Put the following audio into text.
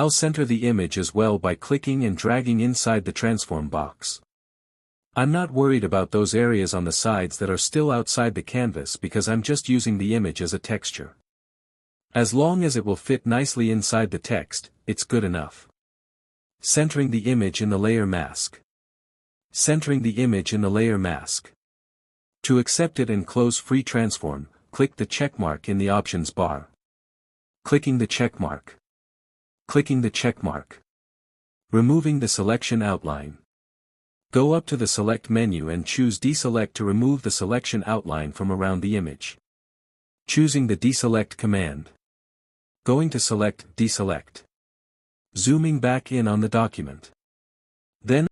I'll center the image as well by clicking and dragging inside the transform box. I'm not worried about those areas on the sides that are still outside the canvas because I'm just using the image as a texture. As long as it will fit nicely inside the text, it's good enough. Centering the image in the layer mask. Centering the image in the layer mask. To accept it and close free transform, click the checkmark in the options bar. Clicking the checkmark. Clicking the checkmark. Removing the selection outline. Go up to the select menu and choose deselect to remove the selection outline from around the image. Choosing the deselect command. Going to select deselect. Zooming back in on the document. Then